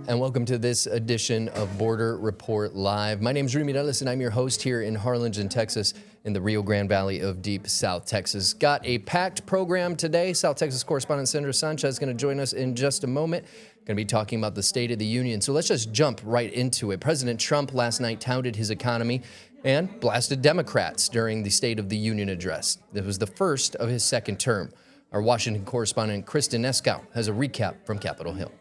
And welcome to this edition of Border Report Live. My name is Rudy Mireles, and I'm your host here in Harlingen, Texas, in the Rio Grande Valley of deep South Texas. Got a packed program today. South Texas correspondent Sandra Sanchez is going to join us in just a moment. Going to be talking about the State of the Union. So let's just jump right into it. President Trump last night touted his economy and blasted Democrats during the State of the Union address. It was the first of his second term. Our Washington correspondent Kristen Eskow has a recap from Capitol Hill.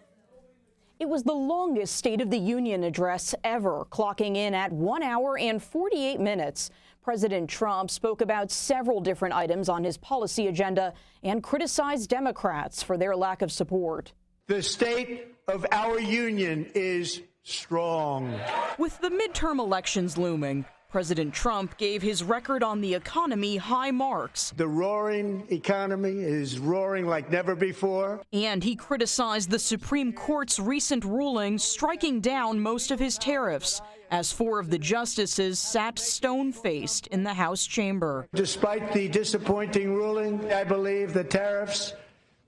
It was the longest State of the Union address ever, clocking in at 1 hour and 48 minutes. President Trump spoke about several different items on his policy agenda and criticized Democrats for their lack of support. The state of our union is strong. With the midterm elections looming, President Trump gave his record on the economy high marks. The roaring economy is roaring like never before. And he criticized the Supreme Court's recent ruling striking down most of his tariffs, as 4 of the justices sat stone-faced in the House chamber. Despite the disappointing ruling, I believe the tariffs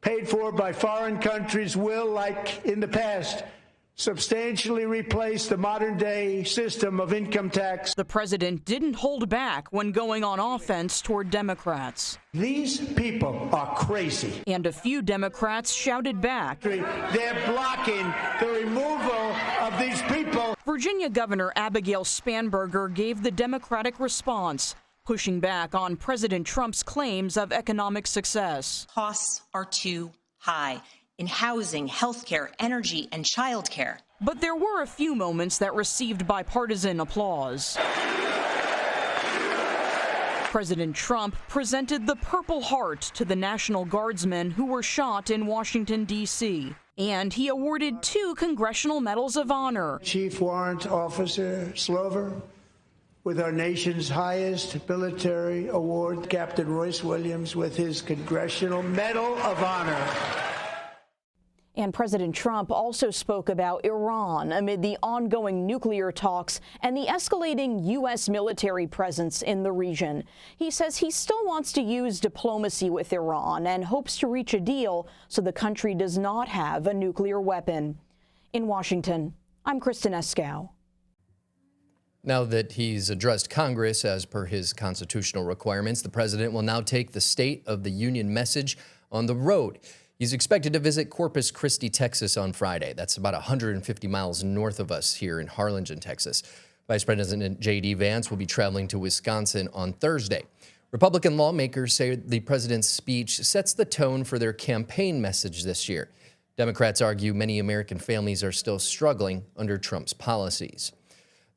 paid for by foreign countries will, like in the past, substantially replace the modern-day system of income tax. The president didn't hold back when going on offense toward Democrats. These people are crazy. And a few Democrats shouted back. They're blocking the removal of these people. Virginia Governor Abigail Spanberger gave the Democratic response, pushing back on President Trump's claims of economic success. Costs are too high in housing, healthcare, energy, and childcare. But there were a few moments that received bipartisan applause. President Trump presented the Purple Heart to the National Guardsmen who were shot in Washington, D.C., and he awarded 2 Congressional Medals of Honor. Chief Warrant Officer Slover, with our nation's highest military award, Captain Royce Williams, with his Congressional Medal of Honor. And President Trump also spoke about Iran amid the ongoing nuclear talks and the escalating U.S. military presence in the region. He says he still wants to use diplomacy with Iran and hopes to reach a deal so the country does not have a nuclear weapon. In Washington, I'm Kristen Eskow. Now that he's addressed Congress as per his constitutional requirements, the president will now take the State of the Union message on the road. He's expected to visit Corpus Christi, Texas on Friday. That's about 150 miles north of us here in Harlingen, Texas. Vice President J.D. Vance will be traveling to Wisconsin on Thursday. Republican lawmakers say the president's speech sets the tone for their campaign message this year. Democrats argue many American families are still struggling under Trump's policies.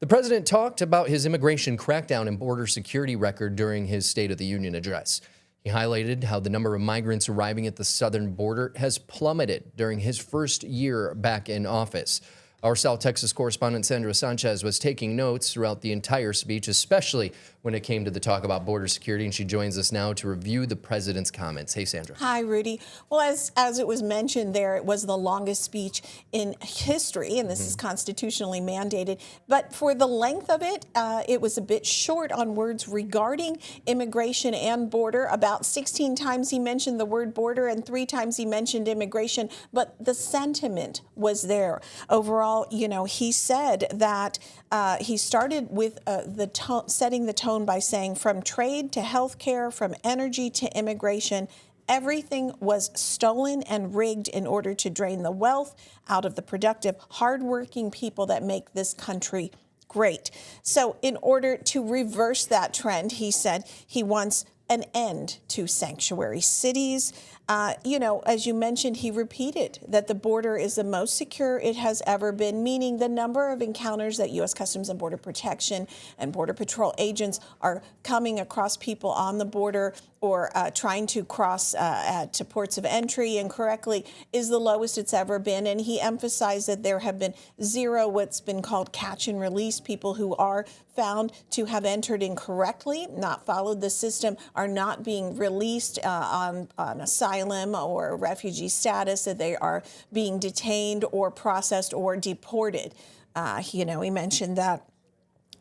The president talked about his immigration crackdown and border security record during his State of the Union address. He highlighted how the number of migrants arriving at the southern border has plummeted during his first year back in office. Our South Texas correspondent Sandra Sanchez was taking notes throughout the entire speech, especially when it came to the talk about border security, and she joins us now to review the president's comments. Hey, Sandra. Hi, Rudy. Well, as it was mentioned there, it was the longest speech in history, and this is constitutionally mandated. But for the length of it, it was a bit short on words regarding immigration and border. About 16 times he mentioned the word border, and 3 times he mentioned immigration. But the sentiment was there. Overall, you know, he said that he started with setting the tone by saying from trade to health care, from energy to immigration, everything was stolen and rigged in order to drain the wealth out of the productive, hardworking people that make this country great. So in order to reverse that trend, he said he wants an end to sanctuary cities. You know, as you mentioned, he repeated that the border is the most secure it has ever been, meaning the number of encounters that U.S. Customs and Border Protection and Border Patrol agents are coming across people on the border or trying to cross to ports of entry incorrectly is the lowest it's ever been. And he emphasized that there have been 0 what's been called catch and release. People who are found to have entered incorrectly, not followed the system, are not being released on asylum or refugee status, that they are being detained or processed or deported. You know, he mentioned that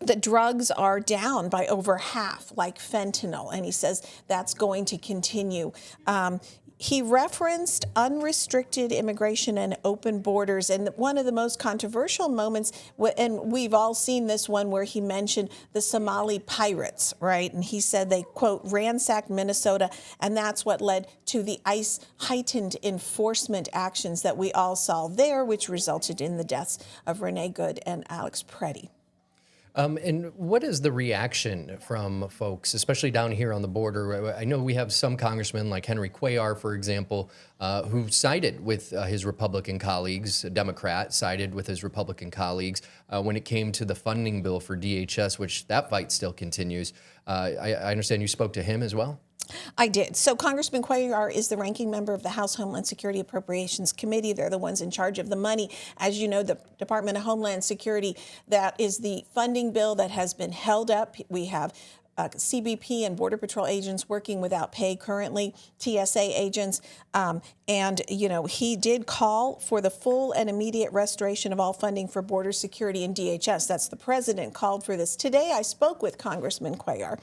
the drugs are down by over half, like fentanyl, and he says that's going to continue. He referenced unrestricted immigration and open borders. And one of the most controversial moments, and we've all seen this one, where he mentioned the Somali pirates, right? And he said they, quote, ransacked Minnesota, and that's what led to the ICE heightened enforcement actions that we all saw there, which resulted in the deaths of Renee Good and Alex Preddy. And what is the reaction from folks, especially down here on the border? I know we have some congressmen like Henry Cuellar, for example, who sided with his Republican colleagues, a Democrat, sided with his Republican colleagues when it came to the funding bill for DHS, which that fight still continues. I understand you spoke to him as well? I did. So Congressman Cuellar is the ranking member of the House Homeland Security Appropriations Committee. They're the ones in charge of the money. As you know, the Department of Homeland Security, that is the funding bill that has been held up. We have CBP and Border Patrol agents working without pay currently, TSA agents. And, you know, he did call for the full and immediate restoration of all funding for border security and DHS. That's the president called for this. Today, I spoke with Congressman Cuellar,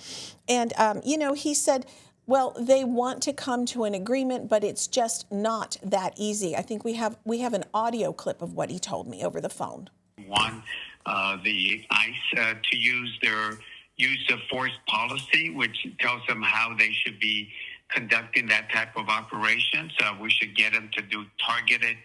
and, you know, he said, well, they want to come to an agreement, but it's just not that easy. I think we have an audio clip of what he told me over the phone. Want the ICE to use their use of force policy, which tells them how they should be conducting that type of operations. We should get them to do targeted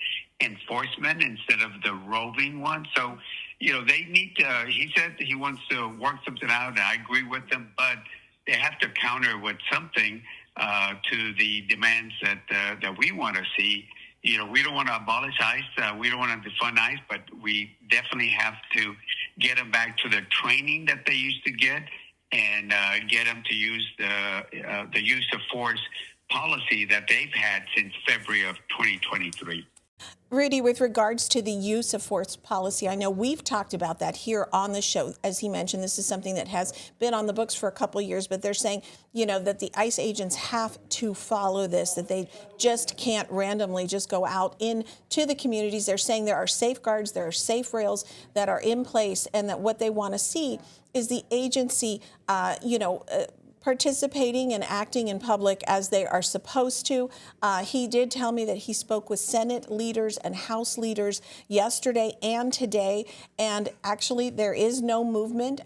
enforcement instead of the roving one. So, you know, they need to, he said he wants to work something out, and I agree with them, but they have to counter with something to the demands that we want to see. You know, we don't want to abolish ICE. We don't want to defund ICE, but we definitely have to get them back to the training that they used to get, and get them to use the use of force policy that they've had since February of 2023. Rudy, with regards to the use of force policy, I know we've talked about that here on the show. As he mentioned, this is something that has been on the books for a couple of years, but they're saying, you know, that the ICE agents have to follow this, that they just can't randomly just go out into the communities. They're saying there are safeguards, there are safe rails that are in place, and that what they want to see is the agency, participating and acting in public as they are supposed to. He did tell me that he spoke with Senate leaders and House leaders yesterday and today, and actually there is no movement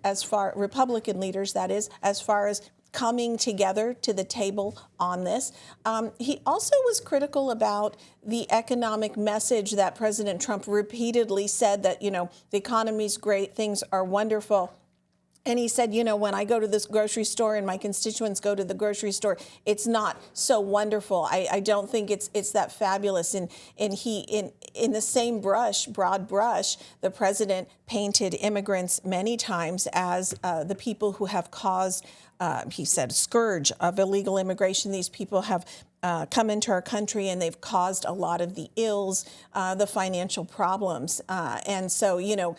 Republican leaders, that is, as far as coming together to the table on this. He also was critical about the economic message that President Trump repeatedly said, that, you know, the economy's great, things are wonderful. And he said, you know, when I go to this grocery store and my constituents go to the grocery store, it's not so wonderful. I don't think it's that fabulous. And in the same broad brush, the president painted immigrants many times as the people who have caused, he said, a scourge of illegal immigration. These people have come into our country, and they've caused a lot of the ills, the financial problems. And so, you know,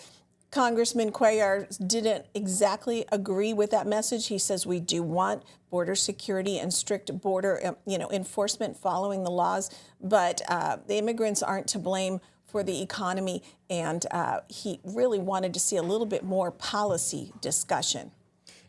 Congressman Cuellar didn't exactly agree with that message. He says we do want border security and strict border, enforcement following the laws, but the immigrants aren't to blame for the economy, and he really wanted to see a little bit more policy discussion.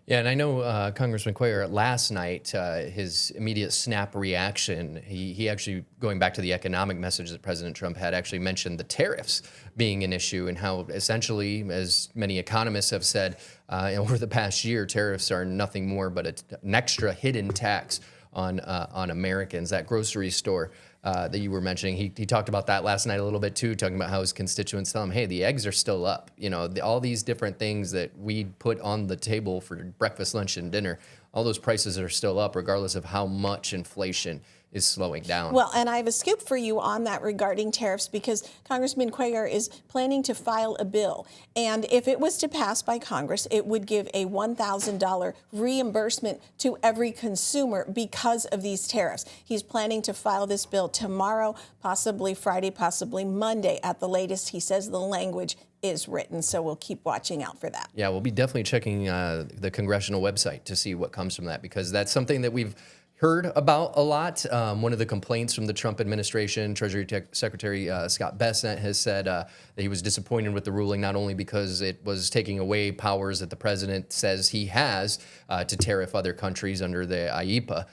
Yeah, and I know Congressman Cuellar last night, his immediate snap reaction, he actually, going back to the economic message that President Trump had, actually mentioned the tariffs being an issue, and how essentially, as many economists have said over the past year, tariffs are nothing more but an extra hidden tax on Americans. That grocery store that you were mentioning, he talked about that last night a little bit too, talking about how his constituents tell him, hey, the eggs are still up. You know, all these different things that we put on the table for breakfast, lunch, and dinner, all those prices are still up regardless of how much inflation is slowing down. Well, and I have a scoop for you on that regarding tariffs, because Congressman Cuellar is planning to file a bill. And if it was to pass by Congress, it would give a $1,000 reimbursement to every consumer because of these tariffs. He's planning to file this bill tomorrow, possibly Friday, possibly Monday at the latest. He says the language is written, so we'll keep watching out for that. Yeah, we'll be definitely checking the congressional website to see what comes from that, because that's something that we've heard about a lot. One of the complaints from the Trump administration, Treasury Secretary Scott Bessent has said that he was disappointed with the ruling, not only because it was taking away powers that the president says he has to tariff other countries under the IEEPA,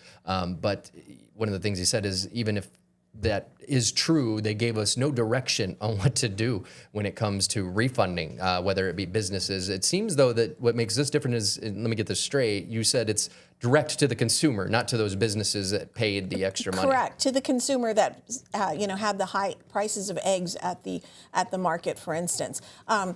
but one of the things he said is even if that is true, they gave us no direction on what to do when it comes to refunding, whether it be businesses. It seems, though, that what makes this different is, let me get this straight, you said it's direct to the consumer, not to those businesses that paid the extra money. Correct, to the consumer that had the high prices of eggs at the market, for instance. How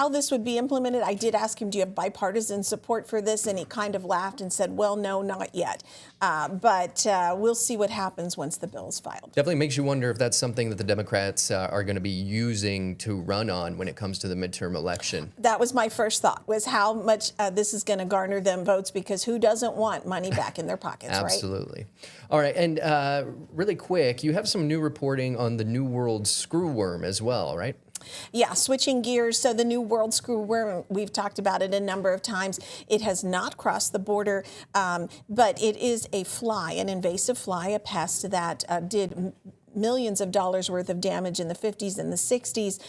this would be implemented, I did ask him, do you have bipartisan support for this? And he kind of laughed and said, well, no, not yet. But we'll see what happens once the bill is filed. Definitely makes you wonder if that's something that the Democrats are going to be using to run on when it comes to the midterm election. That was my first thought, was how much this is going to garner them votes, because who doesn't want money back in their pockets, right? Absolutely. All right, and really quick, you have some new reporting on the New World screwworm as well, right? Yeah, switching gears. So the New World screwworm, we've talked about it a number of times. It has not crossed the border, but it is a fly, an invasive fly, a pest that did millions of dollars worth of damage in the 50s and the 60s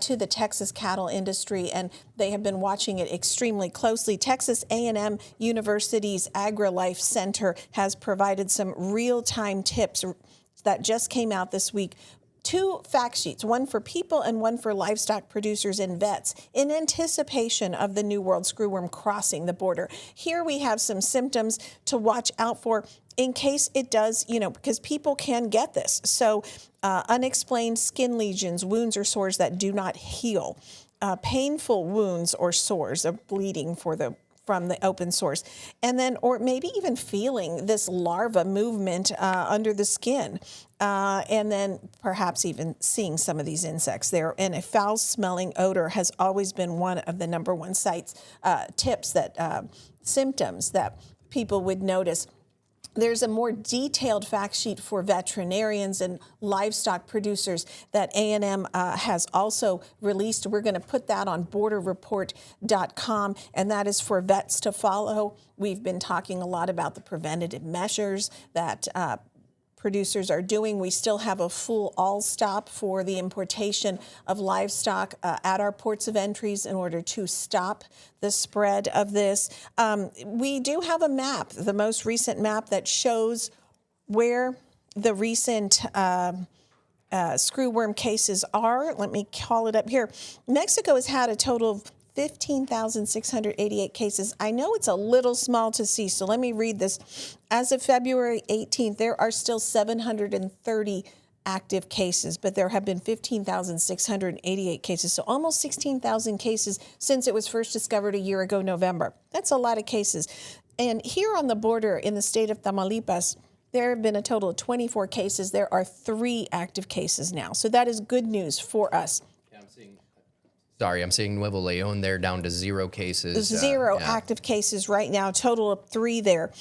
to the Texas cattle industry, and they have been watching it extremely closely. Texas A&M University's AgriLife Center has provided some real-time tips that just came out this week. 2 fact sheets, one for people and one for livestock producers and vets, in anticipation of the New World screwworm crossing the border. Here we have some symptoms to watch out for in case it does, because people can get this. So unexplained skin lesions, wounds or sores that do not heal, painful wounds or sores of bleeding from the open sores, and then, or maybe even feeling this larva movement under the skin, and then perhaps even seeing some of these insects there. And a foul-smelling odor has always been one of the number one tips that symptoms that people would notice. There's a more detailed fact sheet for veterinarians and livestock producers that A&M has also released. We're going to put that on borderreport.com, and that is for vets to follow. We've been talking a lot about the preventative measures that producers are doing. We still have a full all-stop for the importation of livestock at our ports of entries in order to stop the spread of this. We do have a map, the most recent map, that shows where the recent screwworm cases are. Let me call it up here. Mexico has had a total of 15,688 cases. I know it's a little small to see, so let me read this. As of February 18th, there are still 730 active cases, but there have been 15,688 cases, so almost 16,000 cases since it was first discovered a year ago, November. That's a lot of cases. And here on the border in the state of Tamaulipas, there have been a total of 24 cases. There are 3 active cases now, so that is good news for us. I'm seeing Nuevo León there down to 0 cases. 0 active cases right now, total of 3 there.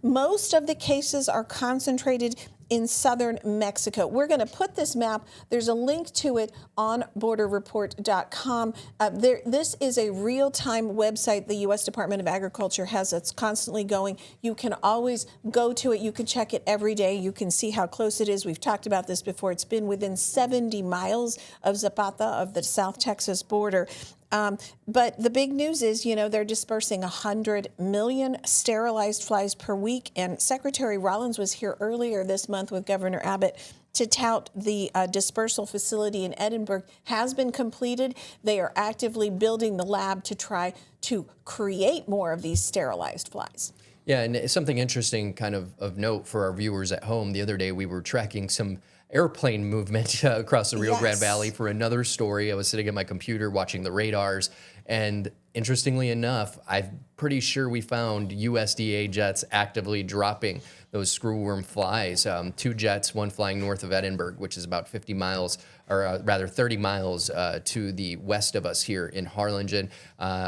Most of the cases are concentrated in southern Mexico. We're going to put this map, there's a link to it on borderreport.com. This is a real-time website the U.S. Department of Agriculture has that's constantly going. You can always go to it. You can check it every day. You can see how close it is. We've talked about this before. It's been within 70 miles of Zapata, of the South Texas border. But the big news is, they're dispersing 100 million sterilized flies per week. And Secretary Rollins was here earlier this month with Governor Abbott to tout the dispersal facility in Edinburgh has been completed. They are actively building the lab to try to create more of these sterilized flies. Yeah, and something interesting kind of note for our viewers at home. The other day we were tracking some airplane movement across the Rio Grande Valley for another story. I was sitting at my computer watching the radars, and interestingly enough, I'm pretty sure we found USDA jets actively dropping those screwworm flies. 2 jets, one flying north of Edinburgh, which is about 50 miles, or rather 30 miles to the west of us here in Harlingen,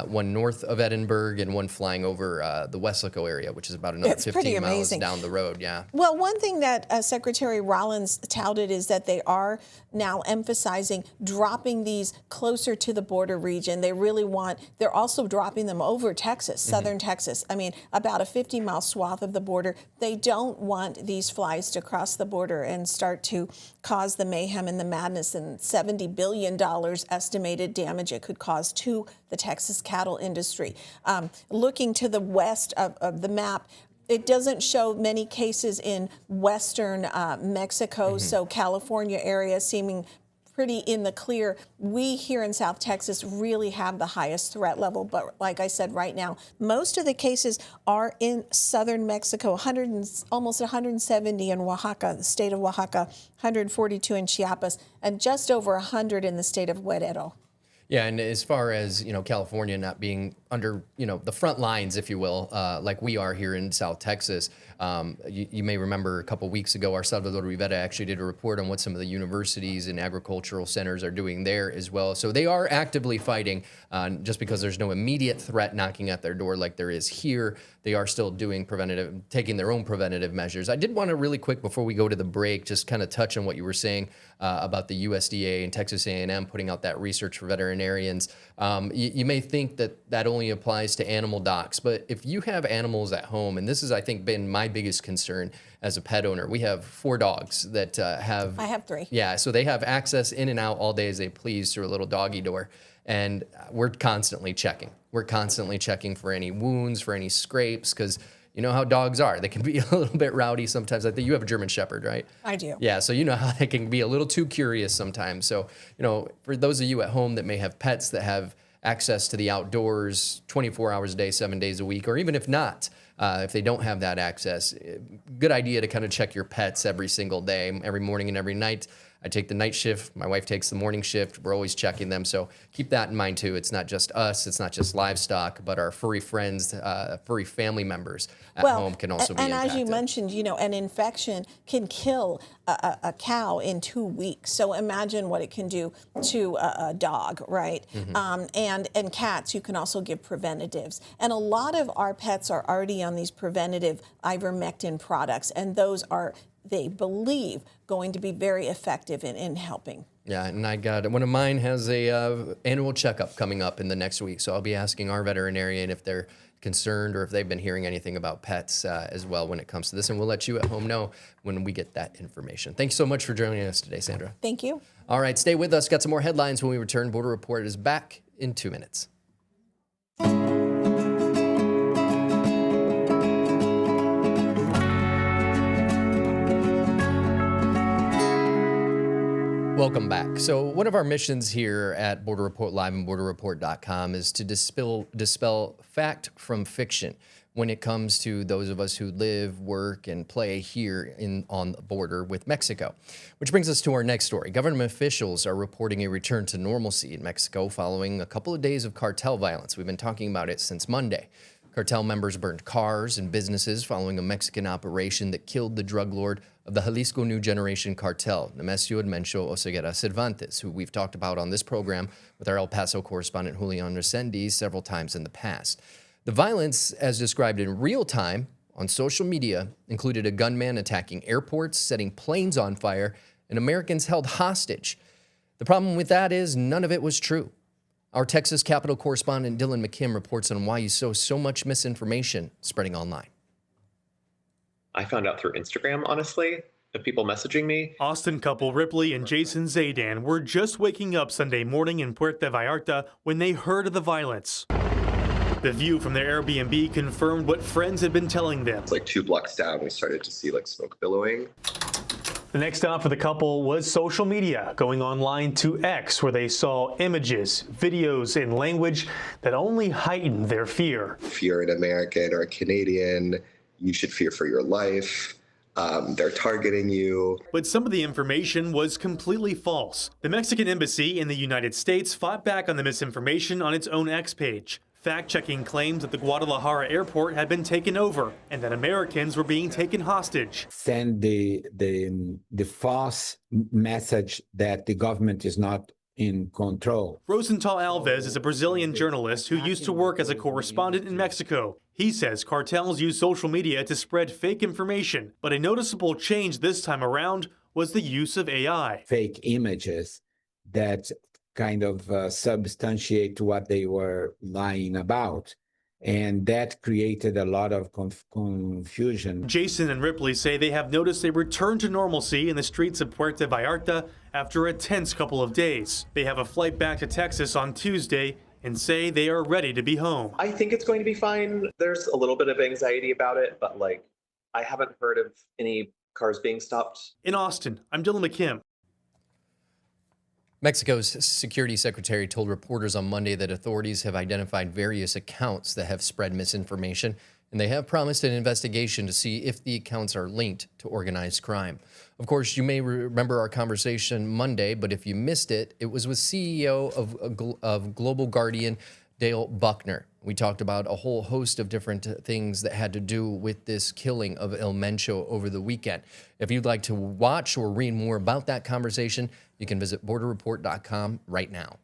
one north of Edinburgh and one flying over the Weslaco area, which is about another 15 miles down the road. Yeah. Well, one thing that Secretary Rollins touted is that they are now emphasizing dropping these closer to the border region. They really they're also dropping them over Texas. southern Texas. I mean, about a 50-mile swath of the border. They don't want these flies to cross the border and start to cause the mayhem and the madness and $70 billion estimated damage it could cause to the Texas cattle industry. Looking to the west of the map, it doesn't show many cases in western Mexico, so California area seeming pretty in the clear. We here in South Texas really have the highest threat level, but like I said, right now, most of the cases are in southern Mexico, almost 170 in Oaxaca, the state of Oaxaca, 142 in Chiapas, and just over 100 in the state of Guerrero. Yeah, and as far as, California not being under, the front lines, if you will, like we are here in South Texas, you may remember a couple weeks ago, our Salvador Rivera actually did a report on what some of the universities and agricultural centers are doing there as well. So they are actively fighting. Just because there's no immediate threat knocking at their door like there is here, they are still doing taking their own preventative measures. I did want to really quick, before we go to the break, just kind of touch on what you were saying about the USDA and Texas A&M putting out that research for veterinarians. You may think that only applies to animal docs, but if you have animals at home, and this has, I think, been my biggest concern as a pet owner. We have 4 dogs that have... I have 3. Yeah, so they have access in and out all day as they please through a little doggy door. And we're constantly checking. We're constantly checking for any wounds, for any scrapes, because you know how dogs are. They can be a little bit rowdy sometimes. I think you have a German Shepherd, right? I do. Yeah, so you know how they can be a little too curious sometimes. So, for those of you at home that may have pets that have access to the outdoors 24 hours a day, 7 days a week, or even if not, if they don't have that access, good idea to kind of check your pets every single day, every morning and every night. I take the night shift. My wife takes the morning shift. We're always checking them. So keep that in mind, too. It's not just us. It's not just livestock, but our furry friends, furry family members at home can also be impacted. And as you mentioned, an infection can kill a cow in 2 weeks. So imagine what it can do to a dog, right? And cats, you can also give preventatives. And a lot of our pets are already on these preventative ivermectin products, and those are, they believe, going to be very effective in helping. Yeah, and I got one of mine has a annual checkup coming up in the next week, so I'll be asking our veterinarian if they're concerned or if they've been hearing anything about pets as well when it comes to this, and we'll let you at home know when we get that information. Thanks so much for joining us today, Sandra. Thank you. All right, stay with us. Got some more headlines when we return. Border Report is back in 2 minutes. Welcome back. So one of our missions here at Border Report Live and borderreport.com is to dispel fact from fiction when it comes to those of us who live, work, and play here on the border with Mexico. Which brings us to our next story. Government officials are reporting a return to normalcy in Mexico following a couple of days of cartel violence. We've been talking about it since Monday. Cartel members burned cars and businesses following a Mexican operation that killed the drug lord of the Jalisco New Generation Cartel, Nemesio Mencho Oseguera Cervantes, who we've talked about on this program with our El Paso correspondent Julian Resendiz several times in the past. The violence, as described in real time on social media, included a gunman attacking airports, setting planes on fire, and Americans held hostage. The problem with that is none of it was true. Our Texas Capitol correspondent Dylan McKim reports on why you saw so much misinformation spreading online. I found out through Instagram, honestly, of people messaging me. Austin couple Ripley and Jason Zaydan were just waking up Sunday morning in Puerto Vallarta when they heard of the violence. The view from their Airbnb confirmed what friends had been telling them. It's like 2 blocks down, we started to see smoke billowing. The next stop for the couple was social media, going online to X, where they saw images, videos, and language that only heightened their fear. If you're an American or a Canadian, you should fear for your life. They're targeting you. But some of the information was completely false. The Mexican embassy in the United States fought back on the misinformation on its own X page. Fact-checking claims that the Guadalajara airport had been taken over and that Americans were being taken hostage. Send the false message that the government is not in control. Rosenthal Alves is a Brazilian journalist who used to work as a correspondent in Mexico. He says cartels use social media to spread fake information, but a noticeable change this time around was the use of AI. Fake images that kind of substantiate what they were lying about. And that created a lot of confusion. Jason and Ripley say they have noticed a return to normalcy in the streets of Puerto Vallarta after a tense couple of days. They have a flight back to Texas on Tuesday and say they are ready to be home. I think it's going to be fine. There's a little bit of anxiety about it, but I haven't heard of any cars being stopped. In Austin, I'm Dylan McKim. Mexico's security secretary told reporters on Monday that authorities have identified various accounts that have spread misinformation, and they have promised an investigation to see if the accounts are linked to organized crime. Of course, you may remember our conversation Monday, but if you missed it, it was with CEO of Global Guardian, Dale Buckner. We talked about a whole host of different things that had to do with this killing of El Mencho over the weekend. If you'd like to watch or read more about that conversation, you can visit borderreport.com right now.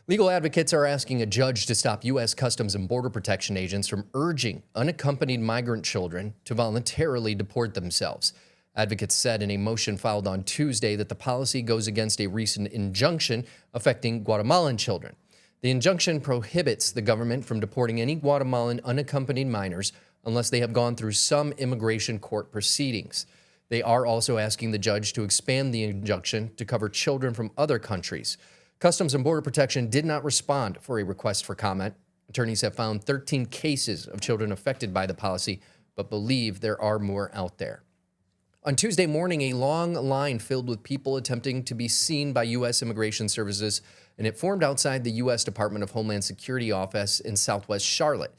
Legal advocates are asking a judge to stop U.S. Customs and Border Protection agents from urging unaccompanied migrant children to voluntarily deport themselves. Advocates said in a motion filed on Tuesday that the policy goes against a recent injunction affecting Guatemalan children. The injunction prohibits the government from deporting any Guatemalan unaccompanied minors unless they have gone through some immigration court proceedings. They are also asking the judge to expand the injunction to cover children from other countries. Customs and Border Protection did not respond for a request for comment. Attorneys have found 13 cases of children affected by the policy, but believe there are more out there. On Tuesday morning, a long line filled with people attempting to be seen by U.S. Immigration Services, and it formed outside the U.S. Department of Homeland Security office in Southwest Charlotte.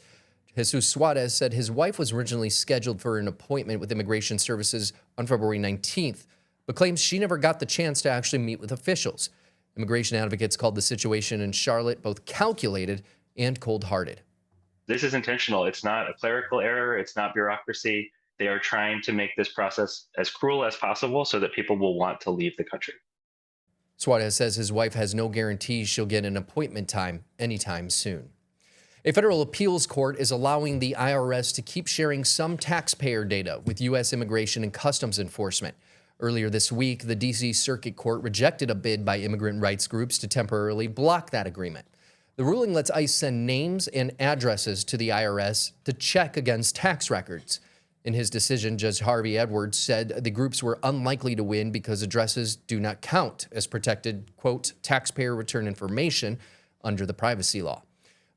Jesus Suarez said his wife was originally scheduled for an appointment with Immigration Services on February 19th, but claims she never got the chance to actually meet with officials. Immigration advocates called the situation in Charlotte both calculated and cold-hearted. This is intentional. It's not a clerical error. It's not bureaucracy. They are trying to make this process as cruel as possible so that people will want to leave the country. Suarez says his wife has no guarantees she'll get an appointment time anytime soon. A federal appeals court is allowing the IRS to keep sharing some taxpayer data with U.S. Immigration and Customs Enforcement. Earlier this week, the D.C. Circuit Court rejected a bid by immigrant rights groups to temporarily block that agreement. The ruling lets ICE send names and addresses to the IRS to check against tax records. In his decision, Judge Harvey Edwards said the groups were unlikely to win because addresses do not count as protected, quote, taxpayer return information under the privacy law.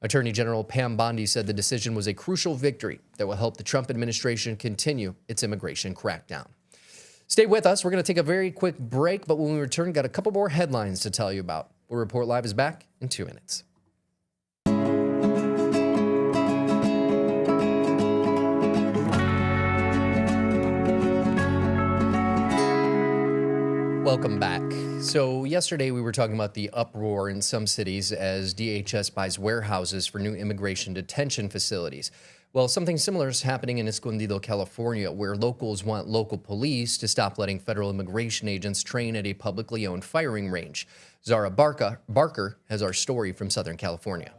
Attorney General Pam Bondi said the decision was a crucial victory that will help the Trump administration continue its immigration crackdown. Stay with us. We're going to take a very quick break, but when we return, got a couple more headlines to tell you about. We'll Report Live is back in 2 minutes. Welcome back. So yesterday we were talking about the uproar in some cities as DHS buys warehouses for new immigration detention facilities. Well, something similar is happening in Escondido, California, where locals want local police to stop letting federal immigration agents train at a publicly owned firing range. Zara Barker has our story from Southern California.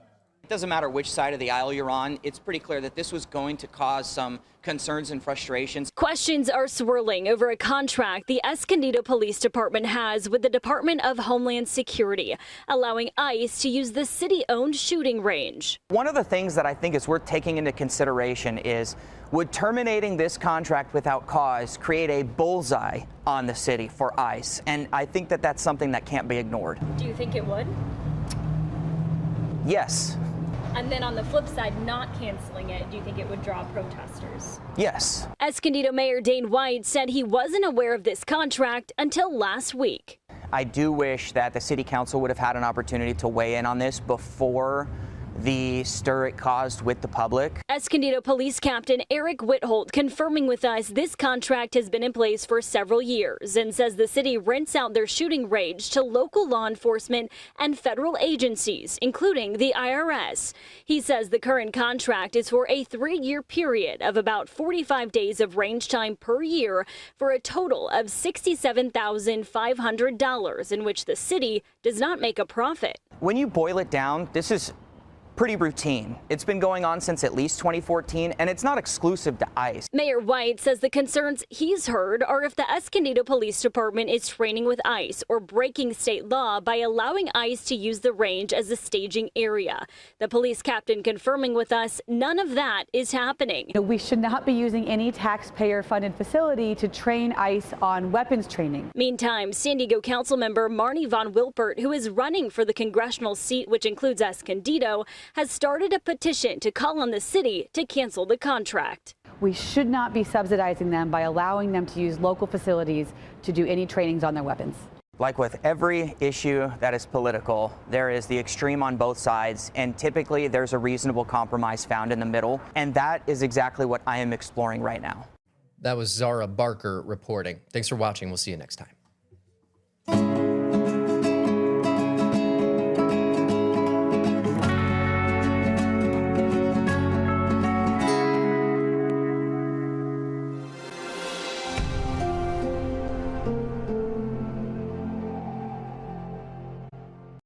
It doesn't matter which side of the aisle you're on. It's pretty clear that this was going to cause some concerns and frustrations. Questions are swirling over a contract the Escondido Police Department has with the Department of Homeland Security, allowing ICE to use the city-owned shooting range. One of the things that I think is worth taking into consideration is, would terminating this contract without cause create a bullseye on the city for ICE? And I think that that's something that can't be ignored. Do you think it would? Yes. And then on the flip side, not canceling it, do you think it would draw protesters? Yes. Escondido Mayor Dane White said he wasn't aware of this contract until last week. I do wish that the city council would have had an opportunity to weigh in on this before the stir it caused with the public. Escondido Police Captain Eric Whitholt confirming with us this contract has been in place for several years and says the city rents out their shooting range to local law enforcement and federal agencies, including the IRS. He says the current contract is for a 3-year period of about 45 days of range time per year for a total of $67,500 in which the city does not make a profit. When you boil it down, this is pretty routine. It's been going on since at least 2014, and it's not exclusive to ICE. Mayor White says the concerns he's heard are if the Escondido Police Department is training with ICE or breaking state law by allowing ICE to use the range as a staging area. The police captain confirming with us none of that is happening. We should not be using any taxpayer-funded facility to train ICE on weapons training. Meantime, San Diego Councilmember Marnie Von Wilpert, who is running for the congressional seat which includes Escondido, has started a petition to call on the city to cancel the contract. We should not be subsidizing them by allowing them to use local facilities to do any trainings on their weapons. Like with every issue that is political, there is the extreme on both sides, and typically there's a reasonable compromise found in the middle, and that is exactly what I am exploring right now. That was Zara Barker reporting. Thanks for watching. We'll see you next time.